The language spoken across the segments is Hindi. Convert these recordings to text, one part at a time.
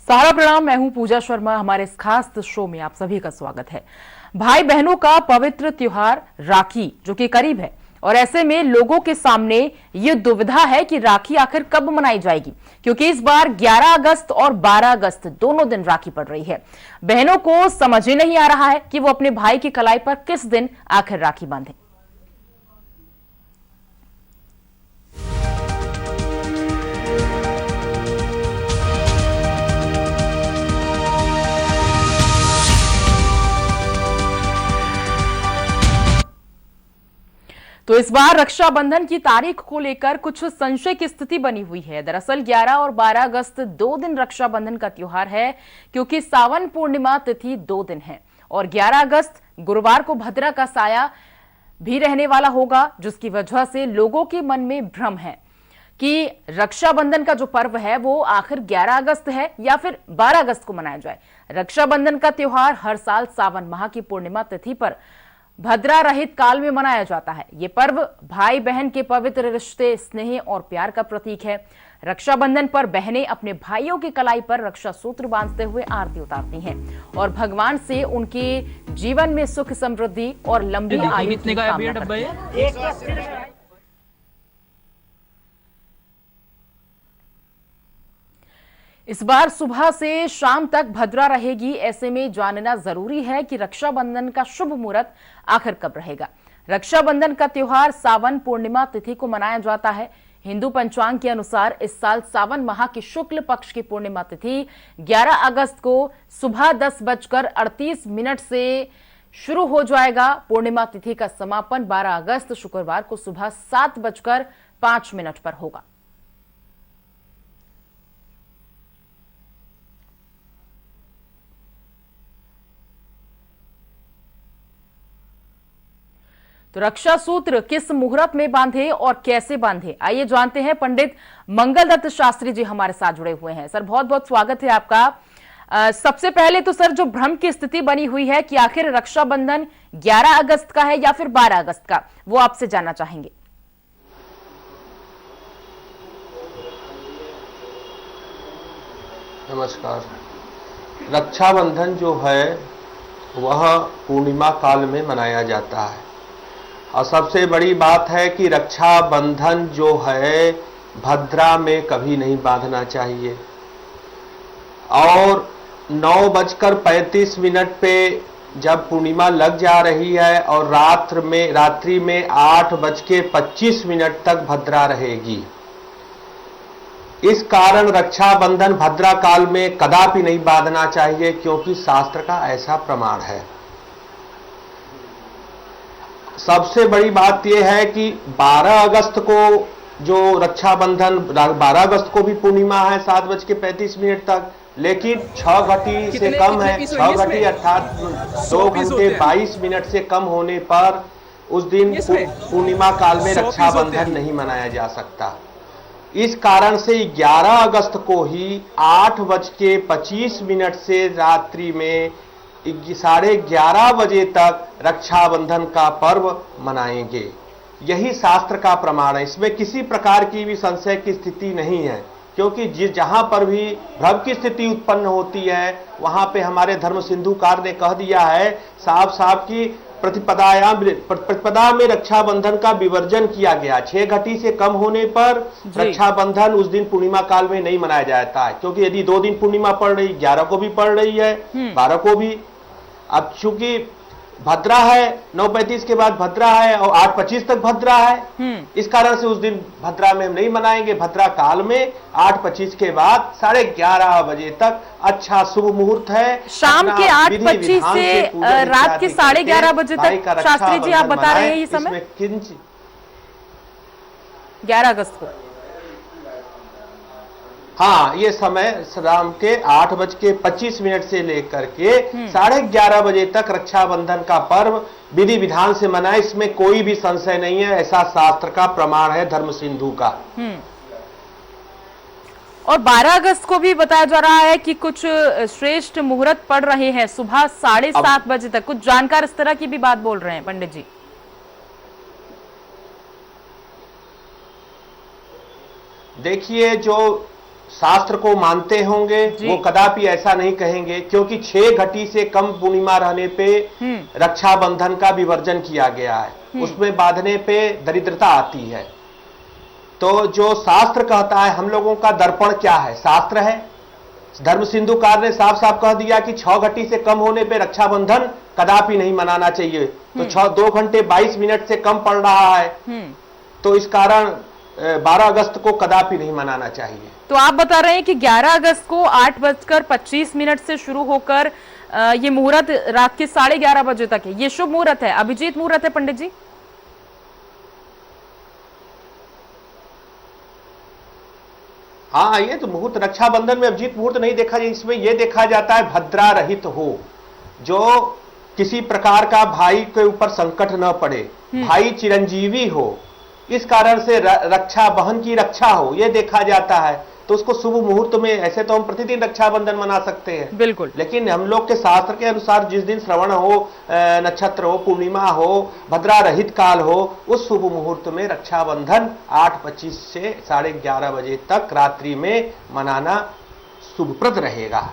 सारा प्रणाम। मैं हूं पूजा शर्मा। हमारे इस खास शो में आप सभी का स्वागत है। भाई बहनों का पवित्र त्योहार राखी जो कि करीब है, और ऐसे में लोगों के सामने ये दुविधा है कि राखी आखिर कब मनाई जाएगी, क्योंकि इस बार 11 अगस्त और 12 अगस्त दोनों दिन राखी पड़ रही है। बहनों को समझ ही नहीं आ रहा है कि वो अपने भाई की कलाई पर किस दिन आखिर राखी बांधे। तो इस बार रक्षाबंधन की तारीख को लेकर कुछ संशय की स्थिति बनी हुई है। दरअसल 11 और 12 अगस्त 2 दिन रक्षाबंधन का त्योहार है, क्योंकि सावन पूर्णिमा तिथि 2 दिन है और 11 अगस्त गुरुवार को भद्रा का साया भी रहने वाला होगा, जिसकी वजह से लोगों के मन में भ्रम है कि रक्षाबंधन का जो पर्व है वो आखिर 11 अगस्त है या फिर 12 अगस्त को मनाया जाए। रक्षाबंधन का त्योहार हर साल सावन माह की पूर्णिमा तिथि पर भद्रा रहित काल में मनाया जाता है। ये पर्व भाई बहन के पवित्र रिश्ते, स्नेह और प्यार का प्रतीक है। रक्षाबंधन पर बहनें अपने भाइयों की कलाई पर रक्षा सूत्र बांधते हुए आरती उतारती हैं और भगवान से उनके जीवन में सुख, समृद्धि और लंबी आयु की कामना करती हैं। इस बार सुबह से शाम तक भद्रा रहेगी। ऐसे में जानना जरूरी है कि रक्षाबंधन का शुभ मुहूर्त आखिर कब रहेगा। रक्षाबंधन का त्योहार सावन पूर्णिमा तिथि को मनाया जाता है। हिंदू पंचांग के अनुसार इस साल सावन माह की शुक्ल पक्ष की पूर्णिमा तिथि 11 अगस्त को सुबह 10:38 से शुरू हो जाएगा। पूर्णिमा तिथि का समापन 12 अगस्त शुक्रवार को सुबह 7:05 पर होगा। तो रक्षा सूत्र किस मुहूर्त में बांधे और कैसे बांधे, आइए जानते हैं। पंडित मंगलदत्त शास्त्री जी हमारे साथ जुड़े हुए हैं। सर, बहुत बहुत स्वागत है आपका। सबसे पहले तो सर, जो भ्रम की स्थिति बनी हुई है कि आखिर रक्षाबंधन 11 अगस्त का है या फिर 12 अगस्त का, वो आपसे जानना चाहेंगे। नमस्कार। रक्षाबंधन जो है वह पूर्णिमा काल में मनाया जाता है, और सबसे बड़ी बात है कि रक्षाबंधन जो है भद्रा में कभी नहीं बांधना चाहिए। और 9:35 पे जब पूर्णिमा लग जा रही है और रात्रि में 8:25 तक भद्रा रहेगी। इस कारण रक्षाबंधन भद्रा काल में कदापि नहीं बांधना चाहिए, क्योंकि शास्त्र का ऐसा प्रमाण है। सबसे बड़ी बात यह है कि 12 अगस्त को जो रक्षाबंधन, 12 अगस्त को भी पूर्णिमा है 7:35 तक, लेकिन 6 घटी से कम है। 6 घटी अर्थात 2 घंटे 22 मिनट से कम होने पर उस दिन पूर्णिमा काल में रक्षाबंधन नहीं मनाया जा सकता। इस कारण से 11 अगस्त को ही 8:25 से रात्रि में 11:30 बजे तक रक्षाबंधन का पर्व मनाएंगे। यही शास्त्र का प्रमाण है। इसमें किसी प्रकार की भी संशय की स्थिति नहीं है, क्योंकि जहां पर भी भ्रम की स्थिति उत्पन्न होती है वहां पे हमारे धर्म सिंधुकार ने कह दिया है साफ साफ कि प्रतिपदा में रक्षाबंधन का विवर्जन किया गया। 6 घटी से कम होने पर रक्षाबंधन उस दिन पूर्णिमा काल में नहीं मनाया जाता है, क्योंकि यदि 2 दिन पूर्णिमा पड़ रही, 11 को भी पड़ रही है, 12 को भी। अब चूंकि भद्रा है, 9:35 के बाद भद्रा है और 8:25 तक भद्रा है, इस कारण से उस दिन भद्रा में हम नहीं मनाएंगे। भद्रा काल में 8:25 के बाद 11:30 बजे तक अच्छा शुभ मुहूर्त है। शाम के 8:25 से रात के 11:30 बजे तक। शास्त्री जी, आप बता रहे हैं ये समय 11 अगस्त को। हाँ, ये समय शाम के 8:25 से लेकर के 11:30 बजे तक रक्षाबंधन का पर्व विधि विधान से मनाए, इसमें कोई भी संशय नहीं है। ऐसा शास्त्र का प्रमाण है धर्म सिंधु का। और 12 अगस्त को भी बताया जा रहा है कि कुछ श्रेष्ठ मुहूर्त पड़ रहे हैं सुबह 7:30 बजे तक। कुछ जानकार इस तरह की भी बात बोल रहे हैं पंडित जी। देखिए, जो शास्त्र को मानते होंगे वो कदापि ऐसा नहीं कहेंगे, क्योंकि 6 घटी से कम पूर्णिमा रहने पे रक्षाबंधन का विवर्जन किया गया है, उसमें बांधने पे दरिद्रता आती है। तो जो शास्त्र कहता है, हम लोगों का दर्पण क्या है? शास्त्र है। धर्म सिंधुकार ने साफ साफ कह दिया कि 6 घटी से कम होने पे रक्षाबंधन कदापि नहीं मनाना चाहिए। तो 2 घंटे 22 मिनट से कम पड़ रहा है, तो इस कारण 12 अगस्त को कदापि नहीं मनाना चाहिए। तो आप बता रहे हैं कि 11 अगस्त को 8:25 से शुरू होकर ये मुहूर्त रात के 11:30 बजे तक है, ये शुभ मुहूर्त है, अभिजीत मुहूर्त है पंडित जी? हाँ, ये तो मुहूर्त रक्षाबंधन में अभिजीत मुहूर्त नहीं देखा जाए, इसमें यह देखा जाता है भद्रा रहित हो, जो किसी प्रकार का भाई के ऊपर संकट न पड़े, भाई चिरंजीवी हो, इस कारण से रक्षा बहन की रक्षा हो, यह देखा जाता है। तो उसको शुभ मुहूर्त में, ऐसे तो हम प्रतिदिन रक्षाबंधन मना सकते हैं बिल्कुल, लेकिन हम लोग के शास्त्र के अनुसार जिस दिन श्रवण हो, नक्षत्र हो, पूर्णिमा हो, भद्रा रहित काल हो, उस शुभ मुहूर्त में रक्षाबंधन 8:25 से 11:30 बजे तक रात्रि में मनाना शुभप्रद रहेगा।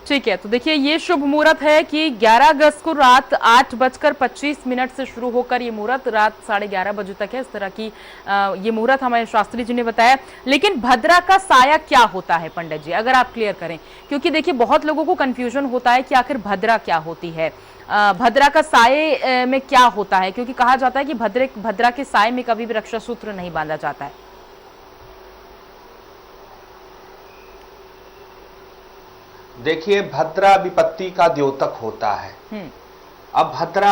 ठीक है, तो देखिए ये शुभ मुहूर्त है कि 11 अगस्त को रात 8:25 से शुरू होकर ये मुहूर्त रात 11:30 बजे तक है। इस तरह की ये मुहूर्त हमारे शास्त्री जी ने बताया। लेकिन भद्रा का साया क्या होता है पंडित जी, अगर आप क्लियर करें, क्योंकि देखिए बहुत लोगों को कंफ्यूजन होता है कि आखिर भद्रा क्या होती है, भद्रा का साये में क्या होता है, क्योंकि कहा जाता है कि भद्रा के साये में कभी भी रक्षा सूत्र नहीं बांधा जाता है। देखिए, भद्रा विपत्ति का द्योतक होता है। अब भद्रा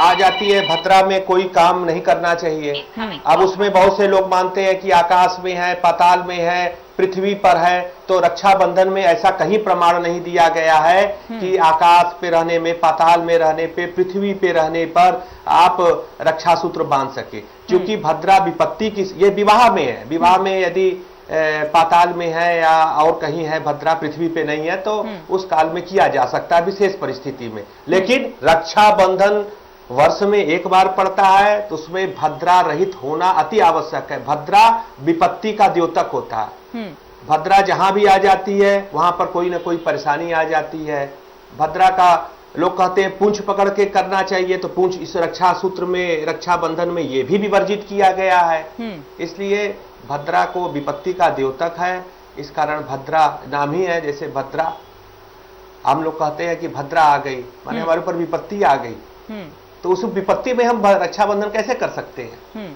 आ जाती है, भद्रा में कोई काम नहीं करना चाहिए। अब उसमें बहुत से लोग मानते हैं कि आकाश में है, पाताल में है, पृथ्वी पर है, तो रक्षाबंधन में ऐसा कहीं प्रमाण नहीं दिया गया है कि आकाश पे रहने में, पाताल में रहने पे, पृथ्वी पे रहने पर आप रक्षा सूत्र बांध सके। क्योंकि भद्रा विपत्ति की, ये विवाह में है, विवाह में यदि पाताल में है या और कहीं है, भद्रा पृथ्वी पे नहीं है, तो उस काल में किया जा सकता है विशेष परिस्थिति में। लेकिन रक्षाबंधन वर्ष में एक बार पड़ता है, तो उसमें भद्रा रहित होना अति आवश्यक है। भद्रा विपत्ति का द्योतक होता है। भद्रा जहां भी आ जाती है वहां पर कोई ना कोई परेशानी आ जाती है। भद्रा का लोग कहते हैं पूंछ पकड़ के करना चाहिए, तो पूंछ इस रक्षा सूत्र में, रक्षाबंधन में ये भी विवर्जित किया गया है। इसलिए भद्रा को विपत्ति का द्योतक है, इस कारण भद्रा नाम ही है। जैसे भद्रा, हम लोग कहते हैं कि भद्रा आ गई, माने हमारे ऊपर विपत्ति आ गई, तो उस विपत्ति में हम रक्षाबंधन कैसे कर सकते हैं?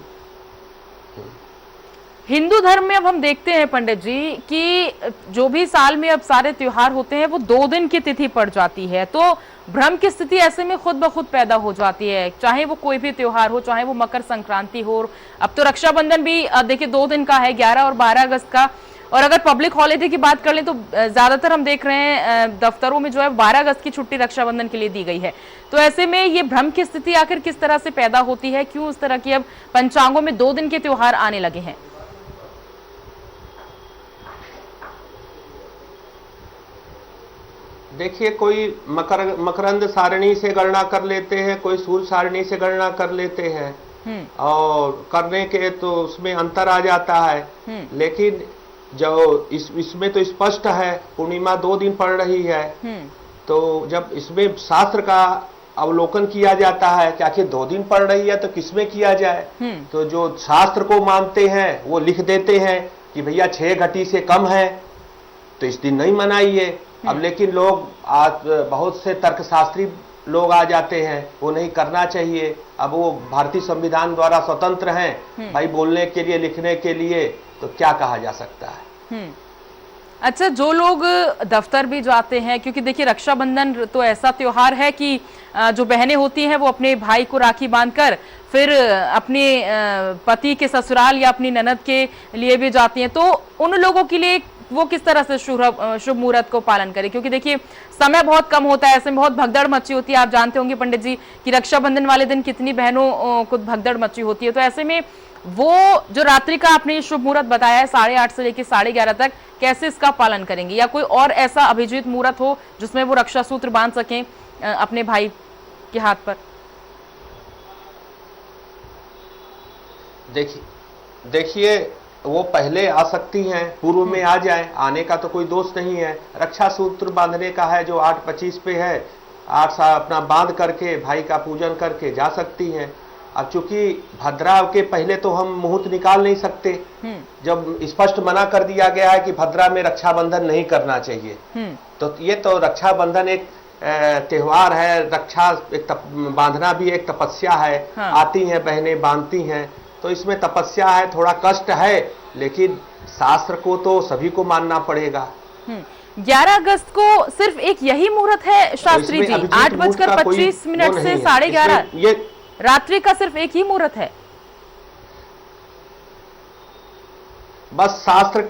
हिंदू धर्म में अब हम देखते हैं पंडित जी कि जो भी साल में अब सारे त्योहार होते हैं वो 2 दिन की तिथि पड़ जाती है, तो भ्रम की स्थिति ऐसे में खुद ब खुद पैदा हो जाती है, चाहे वो कोई भी त्योहार हो, चाहे वो मकर संक्रांति हो। अब तो रक्षाबंधन भी देखिए 2 दिन का है, 11 और 12 अगस्त का। और अगर पब्लिक हॉलिडे की बात कर लें तो ज्यादातर हम देख रहे हैं दफ्तरों में जो है 12 अगस्त की छुट्टी रक्षाबंधन के लिए दी गई है। तो ऐसे में ये भ्रम की स्थिति आखिर किस तरह से पैदा होती है, क्यों इस तरह की अब पंचांगों में 2 दिन के त्योहार आने लगे हैं? देखिए, कोई मकरंद सारणी से गणना कर लेते हैं, कोई सूर्य सारणी से गणना कर लेते हैं, और करने के तो उसमें अंतर आ जाता है। लेकिन जो इसमें तो स्पष्ट है पूर्णिमा 2 दिन पड़ रही है, तो जब इसमें शास्त्र का अवलोकन किया जाता है कि आखिर 2 दिन पड़ रही है तो किसमें किया जाए, तो जो शास्त्र को मानते हैं वो लिख देते हैं कि भैया 6 घटी से कम है तो इस दिन नहीं मनाइए। अब लेकिन लोग आज बहुत से तर्कशास्त्री लोग आ जाते हैं, वो नहीं करना चाहिए। अब वो भारतीय संविधान द्वारा स्वतंत्र हैं भाई, बोलने के लिए, लिखने के लिए, तो क्या कहा जा सकता है। अच्छा, जो लोग दफ्तर भी जाते हैं, क्योंकि देखिए रक्षाबंधन तो ऐसा त्योहार है कि जो बहनें होती हैं वो अपने भाई को राखी बांधकर फिर अपने पति के ससुराल या अपनी ननद के लिए भी जाती हैं, तो उन लोगों के लिए वो किस तरह से शुभ मुहूर्त को पालन करें? क्योंकि देखिए समय बहुत कम होता है, ऐसे में बहुत भगदड़ मची होती है। आप जानते होंगे पंडित जी कि रक्षाबंधन वाले दिन कितनी बहनों को भगदड़ मची होती है। तो ऐसे में वो जो रात्रि का आपने शुभ मुहूर्त बताया है 8:30 से लेकर 11:30 तक, कैसे इसका पालन करेंगे? या कोई और ऐसा अभिजीत मुहूर्त हो जिसमें वो रक्षा सूत्र बांध सकें अपने भाई के हाथ पर? देखिए वो पहले आ सकती हैं, पूर्व में आ जाए, आने का तो कोई दोष नहीं है। रक्षा सूत्र बांधने का है जो 8:25 पे है, 8 अपना बांध करके भाई का पूजन करके जा सकती हैं। अब चूंकि भद्रा के पहले तो हम मुहूर्त निकाल नहीं सकते, जब स्पष्ट मना कर दिया गया है कि भद्रा में रक्षाबंधन नहीं करना चाहिए, तो ये तो रक्षाबंधन एक त्योहार है, रक्षा एक बांधना भी एक तपस्या है। हाँ। आती हैं बहनें बांधती हैं, तो इसमें तपस्या है, थोड़ा कष्ट है, लेकिन शास्त्र को तो सभी को मानना पड़ेगा। 11 अगस्त को सिर्फ एक यही मुहूर्त है शास्त्री जी, 8:25 से 11:30 ये रात्रि का सिर्फ एक ही मुहूर्त है। बस शास्त्र,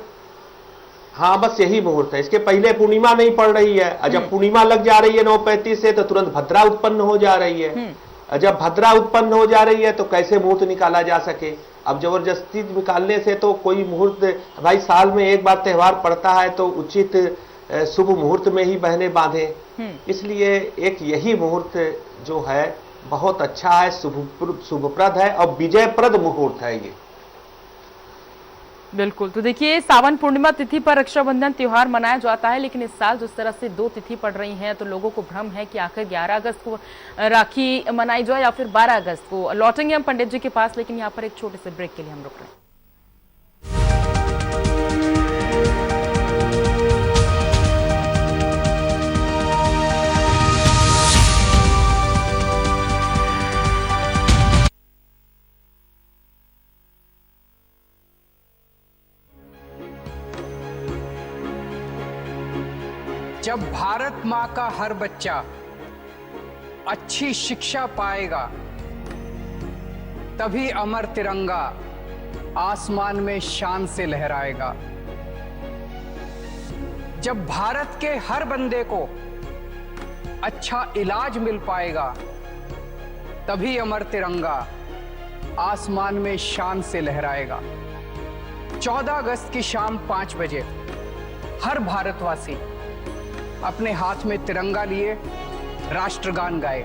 हाँ बस यही मुहूर्त है, इसके पहले पूर्णिमा नहीं पड़ रही है। जब पूर्णिमा लग जा रही है 9:35 से, तो तुरंत भद्रा उत्पन्न हो जा रही है। जब भद्रा उत्पन्न हो जा रही है तो कैसे मुहूर्त निकाला जा सके? अब जबरदस्ती निकालने से तो कोई मुहूर्त, भाई साल में एक बार त्योहार पड़ता है तो उचित शुभ मुहूर्त में ही बहने बांधे। इसलिए एक यही मुहूर्त जो है बहुत अच्छा है, शुभप्रद है और विजयप्रद मुहूर्त है ये। बिल्कुल। तो देखिए, सावन पूर्णिमा तिथि पर रक्षाबंधन त्योहार मनाया जाता है, लेकिन इस साल जिस तरह से 2 तिथि पड़ रही हैं तो लोगों को भ्रम है कि आखिर 11 अगस्त को राखी मनाई जाए या फिर 12 अगस्त को। लौटेंगे हम पंडित जी के पास, लेकिन यहाँ पर एक छोटे से ब्रेक के लिए हम रुक रहे हैं। जब भारत माँ का हर बच्चा अच्छी शिक्षा पाएगा, तभी अमर तिरंगा आसमान में शान से लहराएगा। जब भारत के हर बंदे को अच्छा इलाज मिल पाएगा, तभी अमर तिरंगा आसमान में शान से लहराएगा। 14 अगस्त की शाम 5 बजे हर भारतवासी अपने हाथ में तिरंगा लिए राष्ट्रगान गाए।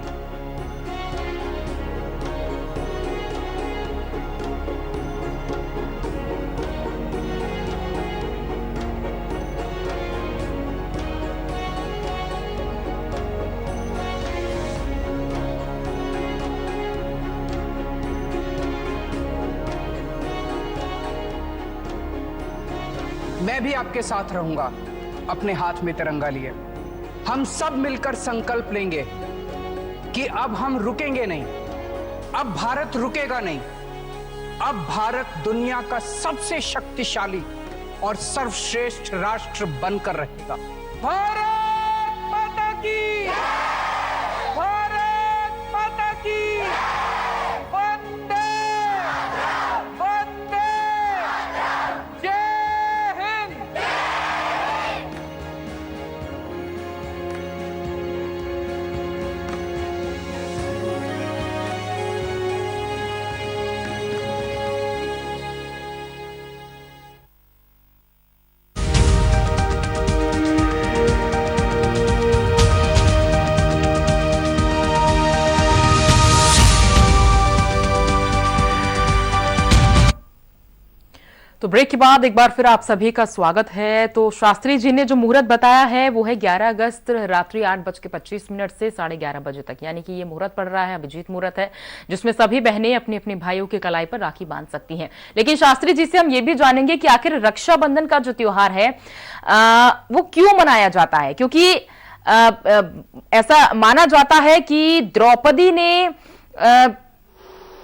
मैं भी आपके साथ रहूंगा अपने हाथ में तिरंगा लिए। हम सब मिलकर संकल्प लेंगे कि अब हम रुकेंगे नहीं, अब भारत रुकेगा नहीं, अब भारत दुनिया का सबसे शक्तिशाली और सर्वश्रेष्ठ राष्ट्र बनकर रहेगा। भारत माता की, भारत माता की, वंदे वंदे, जय हिंद। तो ब्रेक के बाद एक बार फिर आप सभी का स्वागत है। तो शास्त्री जी ने जो मुहूर्त बताया है वो है 11 अगस्त रात्रि 8:25 से 11:30 बजे तक, यानी कि ये मुहूर्त पड़ रहा है, अभिजीत मुहूर्त है, जिसमें सभी बहनें अपनी अपनी भाइयों के कलाई पर राखी बांध सकती हैं। लेकिन शास्त्री जी से हम ये भी जानेंगे कि आखिर रक्षाबंधन का जो त्योहार है वो क्यों मनाया जाता है, क्योंकि ऐसा माना जाता है कि द्रौपदी ने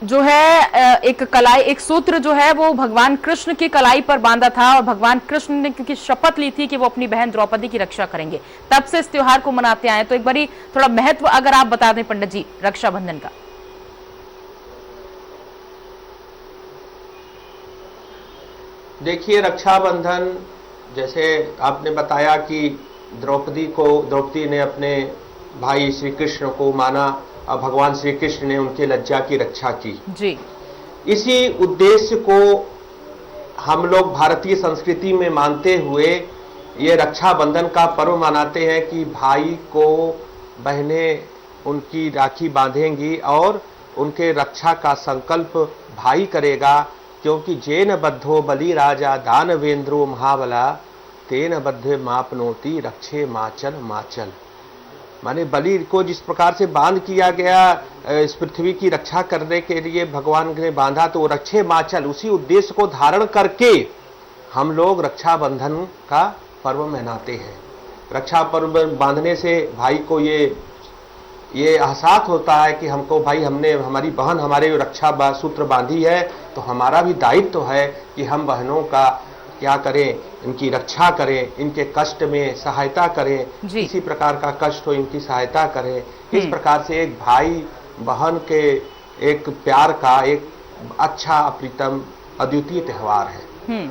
जो है एक सूत्र जो है वो भगवान कृष्ण की कलाई पर बांधा था, और भगवान कृष्ण ने क्योंकि शपथ ली थी कि वो अपनी बहन द्रौपदी की रक्षा करेंगे, तब से इस त्योहार को मनाते आए। तो एक बारी थोड़ा महत्व अगर आप बता दें पंडित जी रक्षाबंधन का। देखिए, रक्षाबंधन जैसे आपने बताया कि द्रौपदी ने अपने भाई श्री कृष्ण को माना और भगवान श्री कृष्ण ने उनके लज्जा की रक्षा की जी। इसी उद्देश्य को हम लोग भारतीय संस्कृति में मानते हुए ये रक्षाबंधन का पर्व मनाते हैं कि भाई को बहनें उनकी राखी बांधेंगी और उनके रक्षा का संकल्प भाई करेगा क्योंकि जेन बद्धो बलि राजा दानवेंद्रो महाबला तेन बद्धे मापनोति रक्षे माचल माचल। माने बलि को जिस प्रकार से बांध किया गया इस पृथ्वी की रक्षा करने के लिए भगवान ने बांधा, तो रक्षे माचल उसी उद्देश्य को धारण करके हम लोग रक्षाबंधन का पर्व मनाते हैं। रक्षा पर्व बांधने से भाई को ये एहसास होता है कि हमको भाई हमने हमारी बहन हमारे रक्षा सूत्र बांधी है, तो हमारा भी दायित्व है कि हम बहनों का क्या करें, इनकी रक्षा करें, इनके कष्ट में सहायता करें, किसी प्रकार का कष्ट हो इनकी सहायता करें। इस प्रकार से एक भाई बहन के एक प्यार का एक अच्छा प्रीतम अद्वितीय त्योहार है।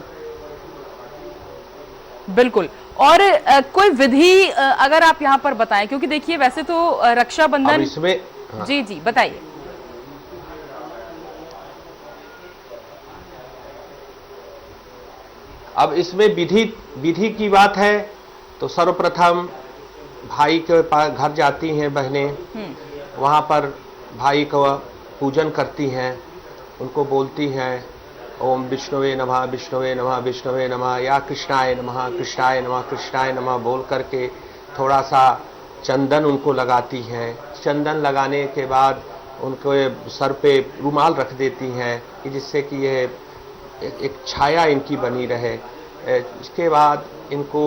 बिल्कुल। और कोई विधि अगर आप यहाँ पर बताएं, क्योंकि देखिए वैसे तो रक्षाबंधन इसमें जी जी बताइए। अब इसमें विधि की बात है तो सर्वप्रथम भाई के पास घर जाती हैं बहनें, वहां पर भाई को पूजन करती हैं, उनको बोलती हैं ओम विष्णुवे नमः विष्णुवे नमः विष्णुवे नमः, या कृष्णाय नमः कृष्णाय नमः कृष्णाय नमः बोल करके थोड़ा सा चंदन उनको लगाती हैं। चंदन लगाने के बाद उनको सर पे रुमाल रख देती हैं कि जिससे कि ये एक छाया इनकी बनी रहे। इसके बाद इनको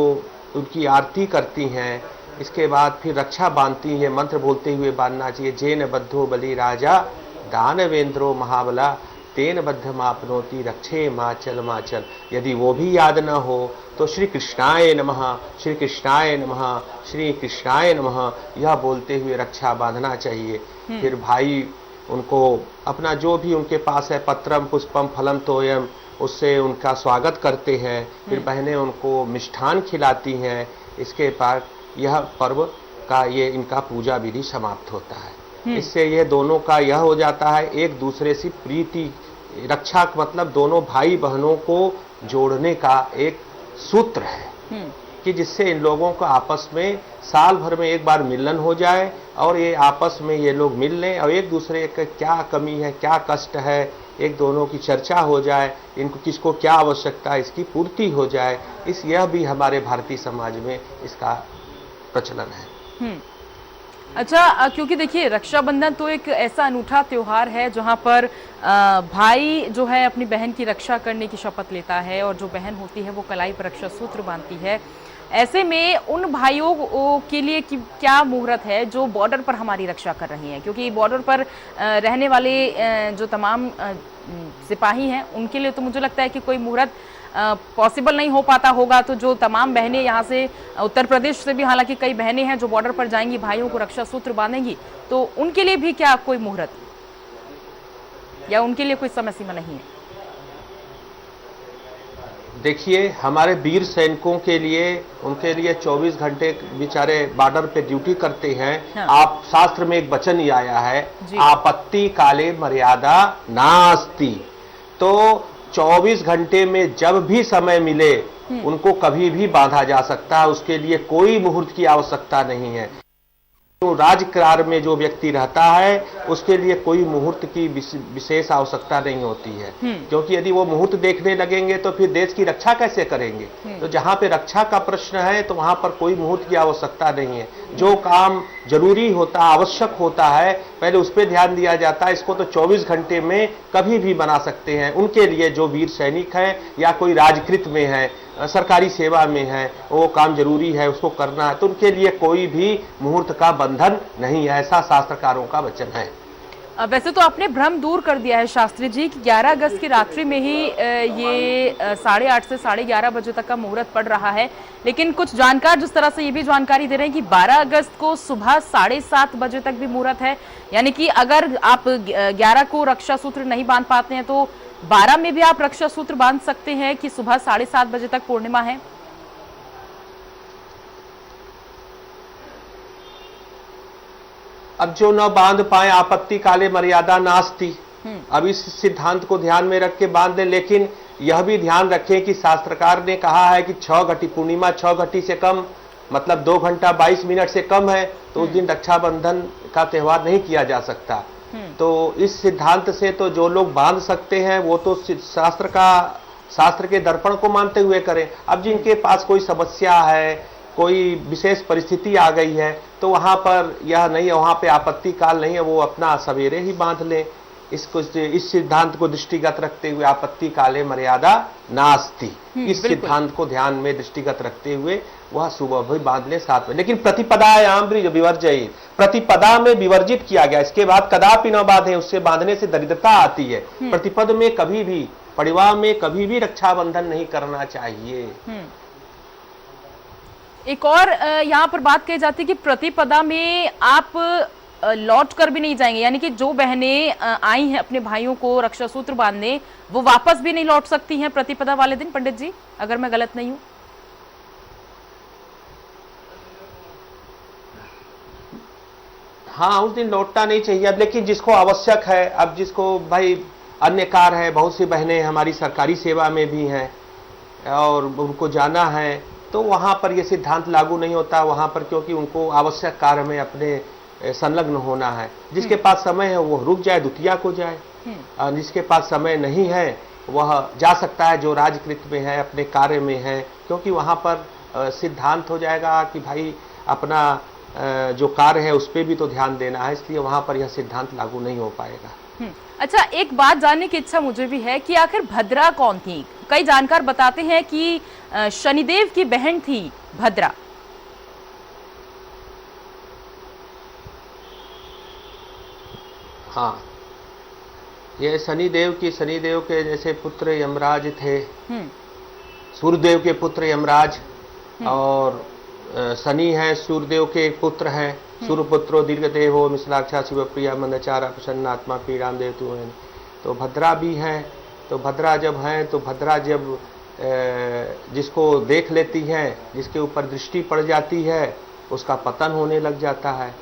उनकी आरती करती हैं। इसके बाद फिर रक्षा बांधती हैं, मंत्र बोलते हुए बांधना चाहिए। जेन बद्धो बलि राजा दानवेंद्रो महाबला तेन बद्धमापनोति रक्षे माचल माचल। यदि वो भी याद न हो तो श्री कृष्णाय नमः श्री कृष्णाय नमः श्री कृष्णाय नमः यह बोलते हुए रक्षा बांधना चाहिए। फिर भाई उनको अपना जो भी उनके पास है पत्रम पुष्पम फलम तोयम उससे उनका स्वागत करते हैं। फिर बहनें उनको मिष्ठान खिलाती हैं। इसके बाद यह पर्व का ये इनका पूजा विधि समाप्त होता है। इससे ये दोनों का यह हो जाता है एक दूसरे से प्रीति रक्षा, मतलब दोनों भाई बहनों को जोड़ने का एक सूत्र है कि जिससे इन लोगों का आपस में साल भर में एक बार मिलन हो जाए और ये आपस में ये लोग मिल लें और एक दूसरे का क्या कमी है क्या कष्ट है एक दोनों की चर्चा हो जाए, इनको किसको क्या आवश्यकता है इसकी पूर्ति हो जाए। यह भी हमारे भारतीय समाज में इसका प्रचलन है। अच्छा, क्योंकि देखिए रक्षाबंधन तो एक ऐसा अनूठा त्योहार है जहां पर भाई जो है अपनी बहन की रक्षा करने की शपथ लेता है और जो बहन होती है वो कलाई पर रक्षा सूत्र बांधती है। ऐसे में उन भाइयों के लिए क्या मुहूर्त है जो बॉर्डर पर हमारी रक्षा कर रही हैं, क्योंकि बॉर्डर पर रहने वाले जो तमाम सिपाही हैं उनके लिए तो मुझे लगता है कि कोई मुहूर्त पॉसिबल नहीं हो पाता होगा। तो जो तमाम बहनें यहाँ से उत्तर प्रदेश से भी हालांकि कई बहनें हैं जो बॉर्डर पर जाएंगी भाइयों को रक्षा सूत्र बांधेंगी, तो उनके लिए भी क्या कोई मुहूर्त या उनके लिए कोई समय सीमा नहीं है? देखिए हमारे वीर सैनिकों के लिए उनके लिए 24 घंटे बेचारे बॉर्डर पे ड्यूटी करते हैं। हाँ। आप शास्त्र में एक वचन ही आया है आपत्ति काले मर्यादा नास्ति, तो 24 घंटे में जब भी समय मिले उनको कभी भी बांधा जा सकता है, उसके लिए कोई मुहूर्त की आवश्यकता नहीं है। तो राजकाज में जो व्यक्ति रहता है उसके लिए कोई मुहूर्त की विशेष आवश्यकता नहीं होती है, क्योंकि यदि वो मुहूर्त देखने लगेंगे तो फिर देश की रक्षा कैसे करेंगे। तो जहां पे रक्षा का प्रश्न है तो वहां पर कोई मुहूर्त की आवश्यकता नहीं है। जो काम जरूरी होता आवश्यक होता है पहले उस पर ध्यान दिया जाता है। इसको तो 24 घंटे में कभी भी बना सकते हैं। उनके लिए जो वीर सैनिक है या कोई राजकृत में है सरकारी सेवा में है वो काम जरूरी है उसको करना है, तो उनके लिए कोई भी मुहूर्त का बंधन नहीं है, ऐसा शास्त्रकारों का वचन है। वैसे तो आपने भ्रम दूर कर दिया है शास्त्री जी कि 11 अगस्त की रात्रि में ही ये 8:30 से 11:30 बजे तक का मुहूर्त पड़ रहा है, लेकिन कुछ जानकार जिस तरह से ये भी जानकारी दे रहे हैं कि 12 अगस्त को सुबह 7:30 बजे तक भी मुहूर्त है। यानी कि अगर आप 11 को रक्षा सूत्र नहीं बांध पाते हैं तो 12 में भी आप रक्षा सूत्र बांध सकते हैं कि सुबह 7:30 बजे तक पूर्णिमा है। अब जो न बांध पाए आपत्ति काले मर्यादा नास्ति, अब इस सिद्धांत को ध्यान में रख के बांध दें। लेकिन यह भी ध्यान रखें कि शास्त्रकार ने कहा है कि 6 घटी पूर्णिमा 6 घटी से कम मतलब 2 घंटा 22 मिनट से कम है तो उस दिन रक्षाबंधन का त्योहार नहीं किया जा सकता। तो इस सिद्धांत से तो जो लोग बांध सकते हैं वो तो शास्त्र के दर्पण को मानते हुए करें। अब जिनके पास कोई समस्या है, कोई विशेष परिस्थिति आ गई है, तो वहां पर यह नहीं है, वहां पे आपत्ति काल नहीं है, वो अपना सवेरे ही बांध ले। इस सिद्धांत को दृष्टिगत रखते हुए आपत्ति काले मर्यादा नास्ति, इस सिद्धांत को ध्यान में दृष्टिगत रखते हुए वह सुबह भी बांध ले 7 बजे। लेकिन प्रतिपदायाम विवर्जयेत्, प्रतिपदा में विवर्जित किया गया, इसके बाद कदापि न बांधे, उससे बांधने से दरिद्रता आती है। प्रतिपद में कभी भी, परिवार में कभी भी रक्षाबंधन नहीं करना चाहिए। एक और यहाँ पर बात कही जाती है कि प्रतिपदा में आप लौट कर भी नहीं जाएंगे, यानी कि जो बहनें आई हैं अपने भाइयों को रक्षा सूत्र बांधने, वो वापस भी नहीं लौट सकती हैं प्रतिपदा वाले दिन, पंडित जी, अगर मैं गलत नहीं हूं। हाँ, उस दिन लौटना नहीं चाहिए। अब लेकिन जिसको आवश्यक है, अब जिसको भाई अन्य कार्य है, बहुत सी बहनें हमारी सरकारी सेवा में भी हैं और उनको जाना है, तो वहां पर यह सिद्धांत लागू नहीं होता वहां पर, क्योंकि उनको आवश्यक कार्य में अपने संलग्न होना है। जिसके पास समय है वो रुक जाए, द्वितीया को जाए, जिसके पास समय नहीं है वह जा सकता है, जो राजकृत में है, अपने कार्य में है, क्योंकि वहां पर सिद्धांत हो जाएगा कि भाई अपना जो कार्य है उस पर भी तो ध्यान देना है, इसलिए वहां पर यह सिद्धांत लागू नहीं हो पाएगा। अच्छा, एक बात जानने की इच्छा मुझे भी है कि आखिर भद्रा कौन थी? कई जानकार बताते हैं कि शनिदेव की बहन थी भद्रा। हाँ, ये शनिदेव के जैसे पुत्र यमराज थे, सूर्यदेव के पुत्र यमराज, और शनि है सूर्यदेव के पुत्र हैं। सूर्यपुत्रो दीर्घदेहो मिश्लाक्षा शिवप्रिया मंदचारा प्रसन्नात्मा पीड़ाम देतु हैं। तो भद्रा भी हैं। तो भद्रा जब हैं, तो भद्रा जब जिसको देख लेती है, जिसके ऊपर दृष्टि पड़ जाती है, उसका पतन होने लग जाता है।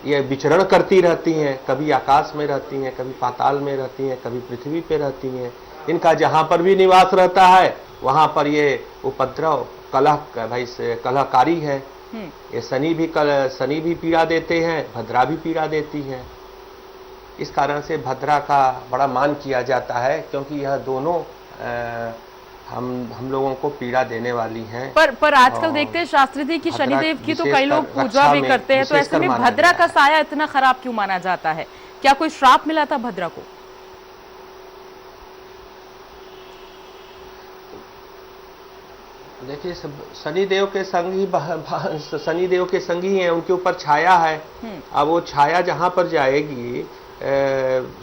ये विचरण करती रहती हैं, कभी आकाश में रहती हैं, कभी पाताल में रहती हैं, कभी पृथ्वी पे रहती हैं। इनका जहां पर भी निवास रहता है वहां पर ये उपद्रव कलहकारी है। ये शनि भी पीड़ा देते हैं, भद्रा भी पीड़ा देती हैं। इस कारण से भद्रा का बड़ा मान किया जाता है, क्योंकि यह दोनों हम लोगों को पीड़ा देने वाली हैं। पर आजकल देखते हैं शास्त्री जी की शनिदेव की तो कई लोग पूजा भी करते हैं, तो ऐसे में भद्रा का साया इतना खराब क्यों माना जाता है? क्या कोई श्राप मिला था भद्रा को? देखिए, शनिदेव के संगी हैं, उनके ऊपर छाया है। अब वो छाया जहां पर जाएगी,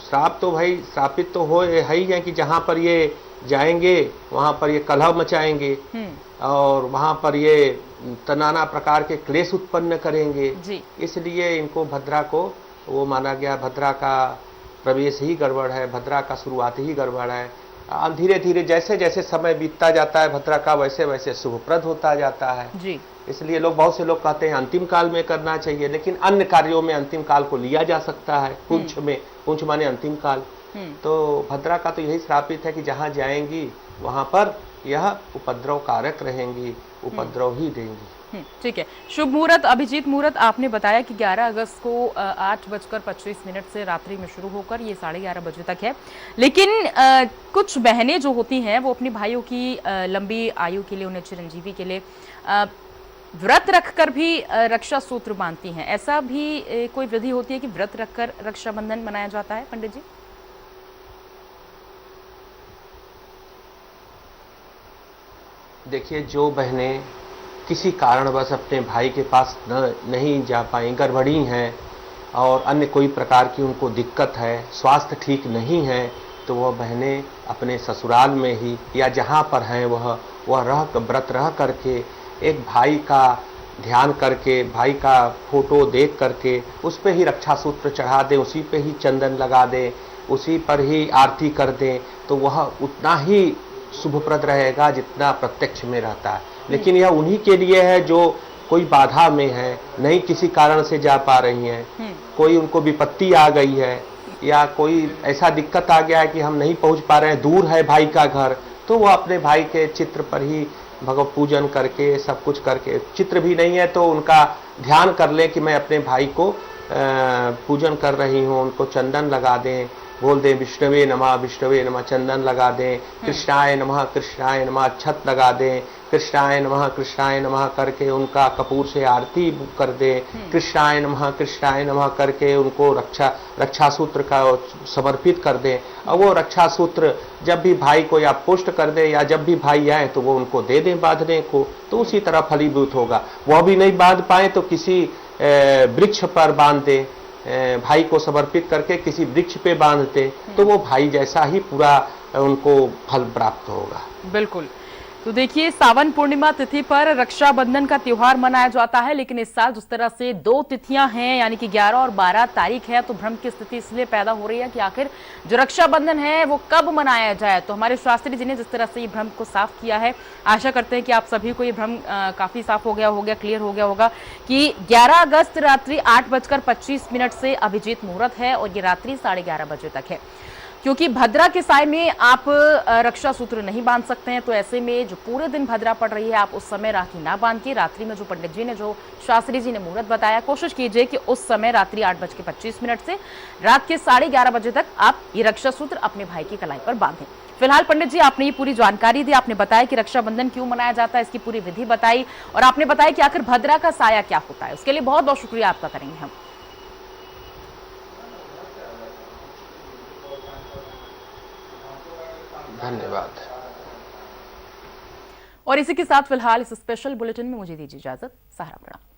श्राप तो भाई श्रापित तो हो है ही है कि जहां पर ये जाएंगे वहां पर ये कलह मचाएंगे और वहां पर ये नाना प्रकार के क्लेश उत्पन्न करेंगे। इसलिए इनको भद्रा को वो माना गया। भद्रा का प्रवेश ही गड़बड़ है, भद्रा का शुरुआत ही गड़बड़ है। धीरे धीरे जैसे जैसे समय बीतता जाता है भद्रा का, वैसे वैसे शुभप्रद होता जाता है जी। इसलिए बहुत से लोग कहते हैं अंतिम काल में करना चाहिए, लेकिन अन्य कार्यों में अंतिम काल को लिया जा सकता है। पुंछ माने अंतिम काल। तो भद्रा का तो यही श्रापित है कि जहां जाएंगी वहां पर यह उपद्रव कारक रहेंगी, उपद्रव ही देंगी। ठीक है। शुभ मुहूर्त, अभिजीत मुहूर्त आपने बताया कि 11 अगस्त को 8:25 से रात्रि में शुरू होकर ये 11:30 बजे तक है। लेकिन कुछ बहनें जो होती हैं वो अपने भाइयों की लंबी आयु के लिए, उन्हें चिरंजीवी के लिए व्रत रखकर भी रक्षा सूत्र बांधती हैं। ऐसा भी कोई विधि होती है कि व्रत रखकर रक्षाबंधन मनाया जाता है पंडित जी? देखिए, जो बहनें किसी कारणवश अपने भाई के पास नहीं जा पाई, गड़बड़ी हैं और अन्य कोई प्रकार की उनको दिक्कत है, स्वास्थ्य ठीक नहीं है, तो वह बहनें अपने ससुराल में ही या जहाँ पर हैं वह व्रत रह करके एक भाई का ध्यान करके, भाई का फोटो देख करके उस पर ही रक्षा सूत्र चढ़ा दें, उसी पे ही चंदन लगा दें, उसी पर ही आरती कर दें, तो वह उतना ही शुभप्रद रहेगा जितना प्रत्यक्ष में रहता है। लेकिन यह उन्हीं के लिए है जो कोई बाधा में है, नहीं किसी कारण से जा पा रही हैं, कोई उनको विपत्ति आ गई है या कोई ऐसा दिक्कत आ गया है कि हम नहीं पहुंच पा रहे हैं, दूर है भाई का घर, तो वह अपने भाई के चित्र पर ही भगवत पूजन करके सब कुछ करके, चित्र भी नहीं है तो उनका ध्यान कर ले कि मैं अपने भाई को पूजन कर रही हों उनको चंदन लगा दें, बोल दें विष्णवे नमः चंदन लगा दें, कृष्णाय नमः अक्षत लगा दें, कृष्णाय नमः करके उनका कपूर से आरती कर दें, कृष्णाय नमः करके उनको रक्षा सूत्र का समर्पित कर दें। और वो रक्षा सूत्र जब भी भाई को या पोस्ट कर दे या जब भी भाई आए तो वो उनको दे दें बांधने को, तो उसी तरह फलीभूत होगा। वह भी नहीं बांध पाए तो किसी वृक्ष पर बांध दे, भाई को समर्पित करके किसी वृक्ष पे बांधते तो वो भाई जैसा ही पूरा उनको फल प्राप्त होगा। बिल्कुल। तो देखिए, सावन पूर्णिमा तिथि पर रक्षाबंधन का त्योहार मनाया जाता है, लेकिन इस साल जिस तरह से 2 तिथियां हैं यानी कि 11 और 12 तारीख है, तो भ्रम की स्थिति इसलिए पैदा हो रही है कि आखिर जो रक्षाबंधन है वो कब मनाया जाए। तो हमारे शास्त्री जी ने जिस तरह से ये भ्रम को साफ किया है, आशा करते हैं कि आप सभी को ये भ्रम काफी साफ हो गया, क्लियर हो गया होगा कि 11 अगस्त रात्रि 8:25 से अभिजीत मुहूर्त है और ये रात्रि 11:30 बजे तक है। क्योंकि भद्रा के साय में आप रक्षा सूत्र नहीं बांध सकते हैं, तो ऐसे में जो पूरे दिन भद्रा पड़ रही है आप उस समय राखी ना बांध के रात्रि में जो पंडित जी ने, जो शास्त्री जी ने मुहूर्त बताया, कोशिश कीजिए कि उस समय रात्रि 8:25 से रात के 11:30 बजे तक आप ये रक्षा सूत्र अपने भाई की कलाई पर बांधें। फिलहाल पंडित जी, आपने ये पूरी जानकारी दी, आपने बताया कि रक्षाबंधन क्यों मनाया जाता है, इसकी पूरी विधि बताई और आपने बताया कि आखिर भद्रा का साया क्या होता है। उसके लिए बहुत बहुत शुक्रिया आपका करेंगे हम। धन्यवाद। और इसी के साथ फिलहाल इस स्पेशल बुलेटिन में मुझे दीजिए इजाजत। सहारा प्रणाम।